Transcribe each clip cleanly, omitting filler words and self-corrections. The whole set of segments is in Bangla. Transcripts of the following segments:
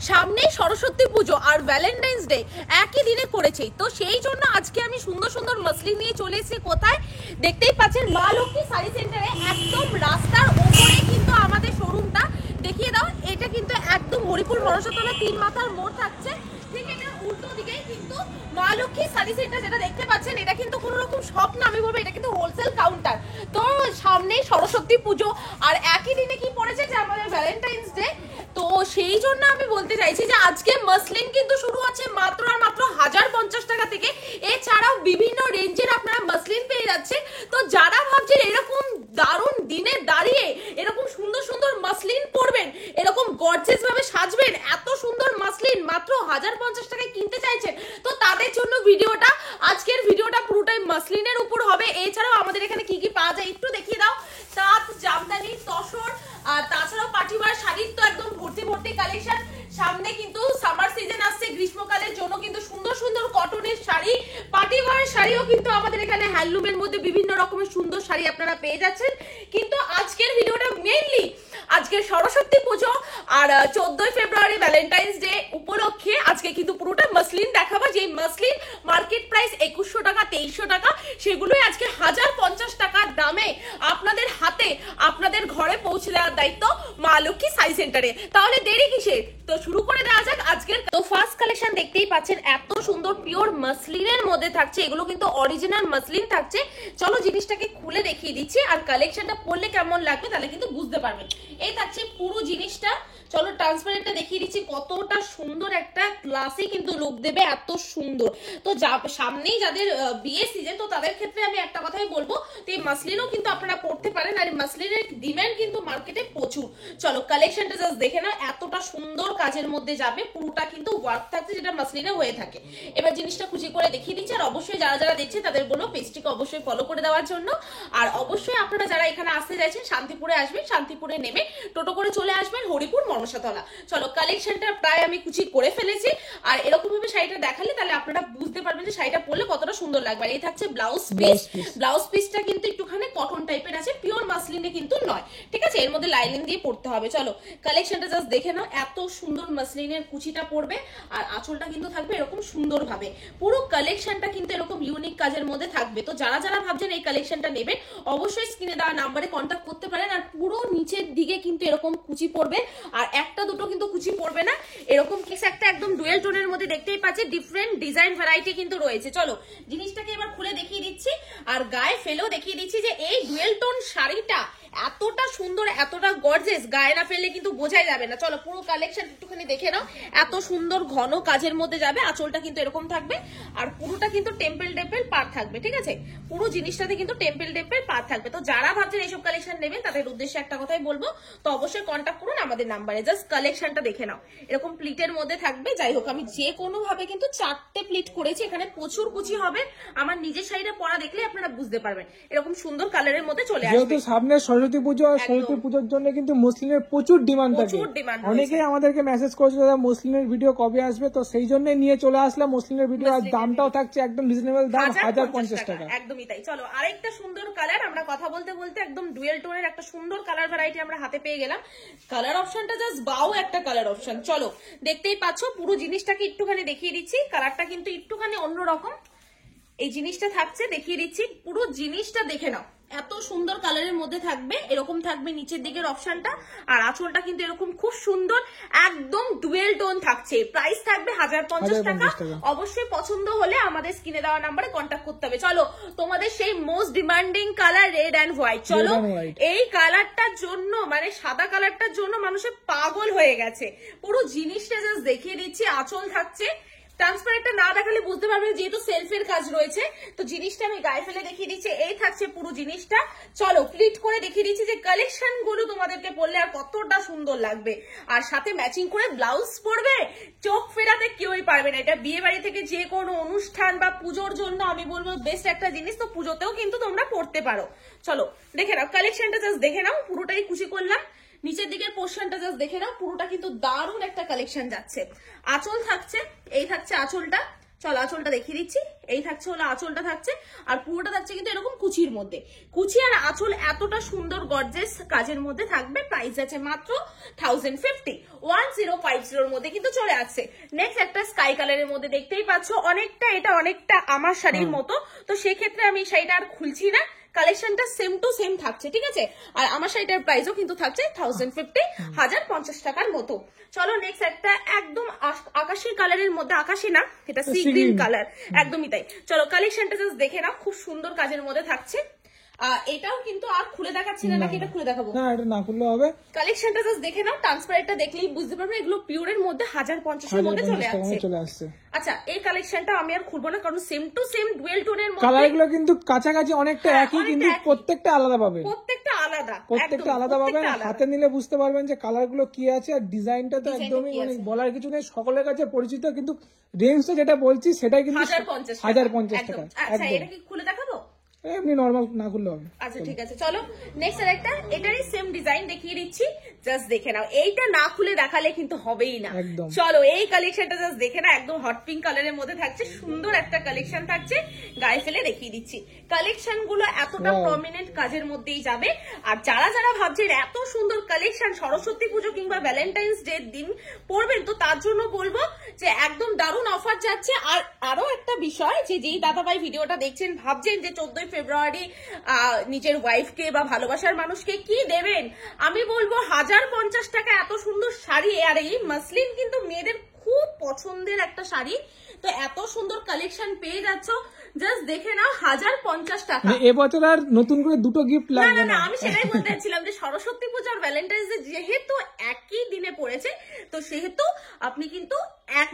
সামনে সরস্বতী পুজো আর ভ্যালেন্টাইন্স ডে একই দিনে করেছে, তো সেই জন্য আজকে আমি সুন্দর সুন্দর মসলিন নিয়ে চলে এসেছি। কোথায় দেখতেই পাচ্ছেন, মা লক্ষ্মী শাড়ি সেন্টারে, একদম রাস্তার ওপরে কিন্তু আমাদের শোরুমটা। দেখিয়ে দাও, এটা কিন্তু একদম হরিপুর মনসাতলা 3 মাথার মোড় থাকছে, ঠিক এটা উল্টো দিকেই কিন্তু মা লক্ষ্মী শাড়ি সেন্টার যেটা দেখতে পাচ্ছেন, এটা কিন্তু কোনো রকম শপ না, আমি বলবো এটা কিন্তু হোলসেল কাউন্টার। তো সামনে সরস্বতী পুজো আর একই দিনে কি পড়েছে যে আমাদের ভ্যালেন্টাইন্স ডে, তো সেই জন্য আমি বলতে চাইছি যে আজকে মসলিন কিন্তু শুরু আছে মাত্র আর মাত্র 1050 টাকা থেকে। এছাড়াও বিভিন্ন রেঞ্জের আপনারা মসলিন পেয়ে যাচ্ছে। তো যারা ভাবছেন এরকম দারুণ দিনে দাঁড়িয়ে এরকম সুন্দর সুন্দর মসলিন পরবেন, এরকম গর্জিয়াস ভাবে সাজবেন, এত সুন্দর মসলিন মাত্র 1050 টাকায় কিনতে চাইছেন, তো তাদের জন্য ভিডিওটা, আজকের ভিডিওটা পুরোটাই মসলিনের উপর হবে। এছাড়াও আমাদের এখানে কি কি পাওয়া যায় একটু দেখিয়ে দাও। তাঁত, জামদানি, তসর, আর তাছাড়াও পাটিবার শাড়ির তো একদম ভর্তি ভর্তি কালেকশন। সামনে কিন্তু সামার সিজন আসছে, গ্রীষ্মকালের জন্য কিন্তু সুন্দর সুন্দর কটনের শাড়ি, পাটিবার শাড়িও কিন্তু আমাদের এখানে হ্যান্ডলুমের মধ্যে বিভিন্ন রকমের সুন্দর শাড়ি আপনারা পেয়ে যাচ্ছেন। কিন্তু আজকের ভিডিওটা মেইনলি আজকে সরস্বতী পুজো আর 14 ফেব্রুয়ারি ভ্যালেন্টাইন্স ডে উপলক্ষে আজকে কিন্তু পুরোটা মসলিন দেখাবো। যে মসলিন মার্কেট প্রাইস 2100 টাকা 2300 টাকা, সেগুলোই আজকে 1050 টাকার দামে আপনাদের হাতে আপনাদের ঘরে পৌঁছে দেওয়ার দায়িত্ব মা লক্ষ্মী শাড়ি সেন্টারে। তাহলে দেরি কিসের, তো শুরু করে দেওয়া যাক আজকের। তো ফার্স্ট কালেকশন দেখতেই পাচ্ছেন, এত সুন্দর পিওর মসলিনের মধ্যে থাকছে, এগুলো কিন্তু অরিজিনাল মসলিন থাকছে। চলো জিনিসটাকে খুলে দেখিয়ে দিচ্ছি, আর কালেকশনটা পরলে কেমন লাগবে তাহলে কিন্তু বুঝতে পারবেন। এই থাকছে পুরো জিনিসটা। চলো ট্রান্সপারেন্টটা দেখিয়ে দিচ্ছি, কতটা সুন্দর একটা ক্লাসি কিন্তু লুক দেবে, এত সুন্দর। তো সামনেই যাদের বিয়ে সিজন, তো তাদের ক্ষেত্রে আমি একটা কথাই বলবো, তো এই মাসলিনও কিন্তু আপনারা পড়তে পারেন, আর এই মাসলিনের ডিমান্ড কিন্তু মার্কেটে প্রচুর। চলো কালেকশনটা জাস্ট দেখে নাও, এতটা সুন্দর কাজের মধ্যে যাবে, পুরোটা কিন্তু ওয়ার্ক থাকছে যেটা মাসলিনে হয়ে থাকে। এবার জিনিসটা খুশি করে দেখিয়ে দিচ্ছি, আর অবশ্যই যারা যারা দেখছে তাদের বলবো পেজটিকে অবশ্যই ফলো করে দেওয়ার জন্য। আর অবশ্যই আপনারা যারা এখানে আসতে চাইছেন শান্তিপুরে আসবেন, শান্তিপুরে নেমে টোটো করে চলে আসবেন হরিপুর মনসাতলা। চলো কালেকশনটা প্রায় আমি কুচি করে ফেলেছি, আর এরকম ভাবে শাড়িটা দেখালে তাহলে আপনারা বুঝতে পারবেন যে শাড়িটা পরলে কতটা সুন্দর লাগবে। আর এই থাকছে ব্লাউজ পিস। ব্লাউজ পিসটা কিন্তু একটুখানি কটন টাইপের আছে, পিওর মাসলিনে কিন্তু নয়, ঠিক আছে, এর মধ্যে লাইনিং দিয়ে পড়তে হবে। চলো কালেকশনটা জাস্ট দেখে নাও, এত সুন্দর মাসলিনের কুচিটা পড়বে, আর আঁচলটা কিন্তু থাকবে এরকম সুন্দর ভাবে। পুরো কালেকশনটা কিন্তু এরকম ইউনিক কাজের মধ্যে থাকবে। তো যারা যারা ভাবছেন এই কালেকশনটা নেবেন, অবশ্যই স্ক্রিনে দেওয়া নাম্বারে কন্ট্যাক্ট করতে পারেন। আর পুরো নিচের দিকে কিন্তু এরকম কুচি পড়বে, আর একটা দুটো কিন্তু কুচি পড়বে না, এরকম কিছু একটা একদম ডুয়েল টোনের মধ্যে দেখতেই পাচ্ছি, ডিফারেন্ট ডিজাইন ভ্যারাইটি কিন্তু রয়েছে। চলো জিনিসটাকে এবার খুলে দেখিয়ে দিচ্ছি, আর গায়ে ফেলেও দেখিয়ে দিচ্ছি যে এই ডুয়েল টোন শাড়িটা এতটা সুন্দর, এতটা গর্জিয়াস, গায়ে না ফেললে কিন্তু বোঝাই যাবে না। চলো পুরো কালেকশন একটুখানি দেখে নাও, এত সুন্দর ঘন কাজের মধ্যে যাবে, আঁচলটা কিন্তু এরকম থাকবে, আর পুরোটা কিন্তু টেম্পল টেম্পল পার থাকবে, ঠিক আছে, পুরো জিনিসটাতে কিন্তু টেম্পল টেম্পল পার থাকবে। তো যারা ভাবছেন এইসব কালেকশন নেবেন তাদের উদ্দেশ্যে একটা কথাই বলবো, তো অবশ্যই কন্ট্যাক্ট করুন আমাদের নাম্বারে। জাস্ট কালেকশনটা দেখে নাও, এরকম প্লিটের মধ্যে থাকবে। যাই হোক, আমি যে কোনো ভাবে কিন্তু 4টে প্লিট করেছি, এখানে প্রচুর কুচি হবে, আমার নিজের শাড়িটা পরা দেখলে আপনারা বুঝতে পারবেন, এরকম সুন্দর কালারের মধ্যে চলে আসবে। যেহেতু সামনে সরস্বতী পুজো, আর সরস্বতী পুজোর জন্য কিন্তু মুসলিমের প্রচুর ডিমান্ড থাকে, অনেকেই আমাদেরকে মেসেজ করেছে দাদা মুসলিমের ভিডিও কবে আসবে, তো সেই জন্য নিয়ে চলে আসলাম মুসলিমের ভিডিও। আর দামটাও থাকছে একদম রিজনেবল দাম, 1050 টাকা। একদমই তাই। চলো আরেকটা সুন্দর কালার, আমরা কথা বলতে বলতে একদম ডুয়েল টোনের একটা সুন্দর কালার ভ্যারাইটি আমরা হাতে পেয়ে গেলাম। কালার অপশনটা জাস্ট বাও একটা কালার অপশন। চলো দেখতেই পাচ্ছ, পুরো জিনিসটাকে একটুখানি দেখিয়ে দিচ্ছি, কালারটা কিন্তু একটুখানি অন্যরকম, এই জিনিসটা থাকছে দেখিয়ে দিচ্ছি, পুরো জিনিসটা দেখে নাও, এত সুন্দর কালারের মধ্যে থাকবে, এরকম থাকবে নিচের দিকের অপশনটা, আর আঁচলটা কিন্তু এরকম খুব সুন্দর একদম ডুয়েল টোন থাকছে। প্রাইস থাকবে 1050 টাকা। অবশ্যই পছন্দ হলে আমাদের স্ক্রিনে দেওয়া নাম্বারে কন্ট্যাক্ট করতে হবে। চলো তোমাদের সেই most demanding colour red and white. চলো এই কালারটার জন্য, মানে সাদা কালারটার জন্য মানুষের পাগল হয়ে গেছে। পুরো জিনিসটা জাস্ট দেখিয়ে দিচ্ছি, আঁচল থাকছে, ট্রান্সপারেন্টটা না দেখালে বুঝতে পারবেন যেহেতু সেলফের কাজ রয়েছে। তো জিনিসটা আমি গায়ে ফেলে দেখিয়ে দিচ্ছি, এই থাকছে পুরো জিনিসটা। চলো প্লিট করে দেখিয়ে দিচ্ছি যে কালেকশন গুলো তোমাদেরকে পরলে আর কতটা সুন্দর লাগবে, আর সাথে ম্যাচিং করে ব্লাউজ পরবে, চোখ ফেরাতে কেউই পারবে না। এটা বিয়ে বাড়ি থেকে যে কোনো অনুষ্ঠান বা পুজোর জন্য আমি বলবো বেস্ট একটা জিনিস, তো পুজোতেও কিন্তু তোমরা পরতে পারো। চলো দেখে নাও কালেকশনটা, জাস্ট দেখে নাও, পুরোটাই কুচি করলাম। নিচের দিকের পোর্শনটা জাস্ট দেখে নাও, পুরোটা কিন্তু দারুণ একটা কালেকশন যাচ্ছে। আঁচল থাকছে, এই থাকছে আঁচলটা, চলো আঁচলটা দেখিয়ে দিচ্ছি। এই থাকছে হলো আঁচলটা থাকছে, আর পুরোটা থাকছে কিন্তু এরকম কুচির মধ্যে। কুচি আর আঁচল এতটা সুন্দর গর্জেস কাজের মধ্যে থাকবে। প্রাইস আছে মাত্র 1050, 1050 মধ্যে কিন্তু চলে আসছে। নেক্সট একটা স্কাই কালারের মধ্যে দেখতেই পাচ্ছ, অনেকটা এটা অনেকটা আমার শাড়ির মতো, তো সেক্ষেত্রে আমি শাড়িটা আর খুলছি না, কালেকশনটা সেম টু সেম থাকছে, ঠিক আছে। আর আমার শাড়িটার প্রাইসও কিন্তু থাকছে 1050, 1050 টাকার মতো। চলো নেক্সট একটা একদম আকাশি কালারের মধ্যে, আকাশি না এটা সি গ্রিন কালার, একদমই তাই। চলো কালেকশনটা জাস্ট দেখে নাও, খুব সুন্দর কাজের মধ্যে থাকছে। এটাও কিন্তু আর খুলে দেখাচ্ছি না, নাকি এটা খুলে দেখাবো? না, এটা না খুললে হবে। কালেকশনটা জাস্ট দেখে নাও, ট্রান্সপারেন্টটা দেখলেই বুঝতে পারবে এগুলো পিওরের মধ্যে 1050 এর মধ্যে চলে আসছে। আচ্ছা এই কালেকশনটা আমি আর খুলবো না, কারণ সেম টু সেম ডুয়েল টোনের মধ্যে কালারগুলো কিন্তু কাছাকাছি অনেকটা একই, কিন্তু প্রত্যেকটা আলাদা পাবে, প্রত্যেকটা আলাদা পাবেন। হাতে নিলে বুঝতে পারবেন যে কালারগুলো কি আছে, আর ডিজাইনটা তো একদমই মানে বলার কিছু নেই, সকলের কাছে পরিচিত। কিন্তু রেঞ্জটা যেটা বলছি সেটাই কিন্তু 1050 টাকা। আচ্ছা এটা কি খুলে দেখাবো? এমনি নরমাল না করলে হবে। আচ্ছা ঠিক আছে, চলো নেক্সট আরেকটা, এটারই সেম ডিজাইন দেখিয়ে দিচ্ছি, জাস্ট দেখে নাও। এইটা না খুলে দেখালে কিন্তু হবেই না। চলো এই কালেকশনটা জাস্ট দেখে নাও, একদম হট পিঙ্ক কালারের মধ্যে থাকছে, সুন্দর একটা কালেকশন থাকছে, গায়ে ফেলে দেখিয়ে দিচ্ছি। কালেকশন গুলো এতটা প্রমিনেন্ট কাজের মধ্যেই যাবে। আর যারা যারা ভাবছেন এত সুন্দর কালেকশন সরস্বতী পুজো কিংবা ভ্যালেন্টাইন্স ডে দিন পড়বেন, তো তার জন্য বলবো যে একদম দারুণ অফার যাচ্ছে। আর আরো একটা বিষয়, যে যেই দাদাভাই ভিডিওটা দেখছেন ভাবছেন যে 14 ফেব্রুয়ারি নিজের ওয়াইফকে বা ভালোবাসার মানুষকে কি দেবেন, আমি বলবো 1050 টাকা এত সুন্দর শাড়ি। আর এই মাসলিন কিন্তু মেয়েদের খুব পছন্দের একটা শাড়ি, তো এত সুন্দর কালেকশন পেয়ে যাচ্ছ, জাস্ট দেখে নাও 1050 টাকা। এবছর আর নতুন করে দুটো গিফট লাগবে না, আমি সেটাই বলতে চাচ্ছিলাম যে সরস্বতী পূজা আর ভ্যালেন্টাইন্স ডে যেহেতু একই দিনে পড়েছে, তো সেহেতু আপনি কিন্তু এক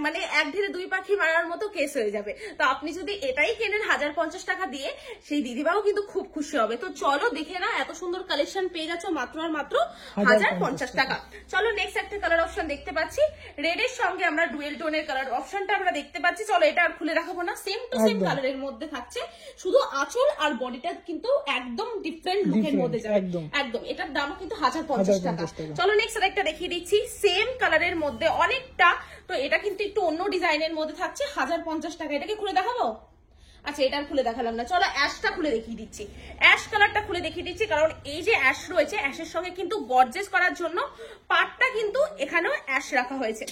ঢিলে দুই পাখি মারার মতো কেস হয়ে যাবে। তো আপনি যদি এটাই কেনেন 1050 টাকা দিয়ে, সেই দিদিবাও কিন্তু খুব খুশি হবে। তো চলো দেখে না, এত সুন্দর কালেকশন পেয়ে যাচ্ছ মাত্র আর মাত্র 1050 টাকা। চলো নেক্সট একটা কালার অপশন দেখতে পাচ্ছি, রেড এর সঙ্গে আমরা ডুয়েল টোনের কালার অপশনটা আমরা দেখতে পাচ্ছি। চলো এটা আর খুলে দেখাবো না, সেম টু সেম কালারের মধ্যে থাকছে, শুধু আঁচল আর বডিটা কিন্তু একদম ডিফারেন্ট লুকের মধ্যে যাবে। একদম এটার দামও কিন্তু 1050 টাকা। চলো নেক্সট আরেকটা দেখিয়ে দিচ্ছি, সেম কালারের মধ্যে অনেকটা, তো এটা কিন্তু একটু অন্য ডিজাইনের মধ্যে থাকছে, 1050 টাকা। এটাকে খুলে দেখাবো? আচ্ছা এটা খুলে দেখালাম না, চলো অ্যাশটা খুলে দেখিয়ে দিচ্ছি। অ্যাশ কালারটা খুলে দেখিয়ে দিচ্ছি, কারণ এই যে অ্যাশ রয়েছে, অ্যাশের সঙ্গে কিন্তু গর্জেস করার জন্য পাটটা কিন্তু এখানেও অ্যাশ রাখা হয়েছে।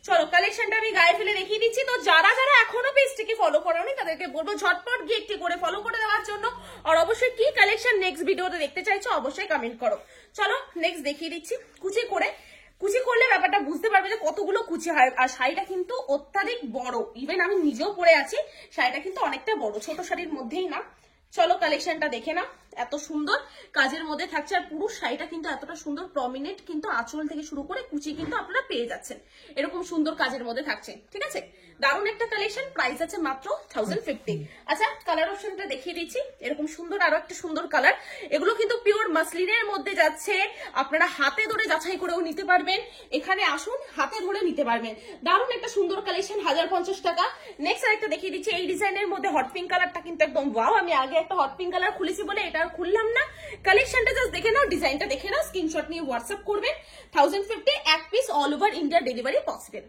চলো কালেকশনটা আমি গায়ে ফেলে দেখিয়ে দিচ্ছি। তো যারা যারা এখনো পেজটিকে ফলো করেনি তাদেরকে বলবো ঝটপট গিয়ে একটি করে ফলো করে দেওয়ার জন্য। আর অবশ্যই কি কালেকশন নেক্সট ভিডিওতে দেখতে চাইছো অবশ্যই কমেন্ট করো। চলো নেক্সট দেখিয়ে দিচ্ছি, কুচি করলে ব্যাপারটা বুঝতে পারবে যে কতগুলো কুচি হয়। আর শাড়িটা কিন্তু অত্যাধিক বড়, ইভেন আমি নিজেও পরে আছি, শাড়িটা কিন্তু অনেকটা বড়, ছোট শাড়ির মধ্যেই না। চলো কালেকশনটা দেখে না, এত সুন্দর কাজের মধ্যে থাকছে। আর পুরো শাড়িটা কিন্তু এতটা সুন্দর প্রমিনেন্ট, কিন্তু আঁচল থেকে শুরু করে কুচি কিন্তু আপনারা পেয়ে যাচ্ছেন, এরকম সুন্দর কাজের মধ্যে থাকছে, ঠিক আছে। দারুণ একটা কালেকশন, প্রাইস আছে মাত্র 1050। আচ্ছা কালার অপশনটা দেখিয়ে দিচ্ছি, এরকম সুন্দর আরো একটা সুন্দর কালার। এগুলো কিন্তু পিওর মাসলিনের মধ্যে যাচ্ছে, আপনারা হাতে ধরে যাচাই করেও নিতে পারবেন, এখানে আসুন হাতে ধরে নিতে পারবেন। দারুণ একটা সুন্দর কালেকশন, 1050 টাকা। নেক্সট আরেকটা দেখিয়ে দিচ্ছি, এই ডিজাইনের মধ্যে হট পিঙ্ক কালারটা কিন্তু একদম ওয়াও। আমি আগে একটা হট পিঙ্ক কালার খুলেছি বলে এটা আর খুললাম না। কালেকশনটা জাস্ট দেখে নাও, ডিজাইনটা দেখে নাও, স্ক্রিনশট নিয়ে হোয়াটসঅ্যাপ করবেন। 1050, এক piece all over India delivery possible.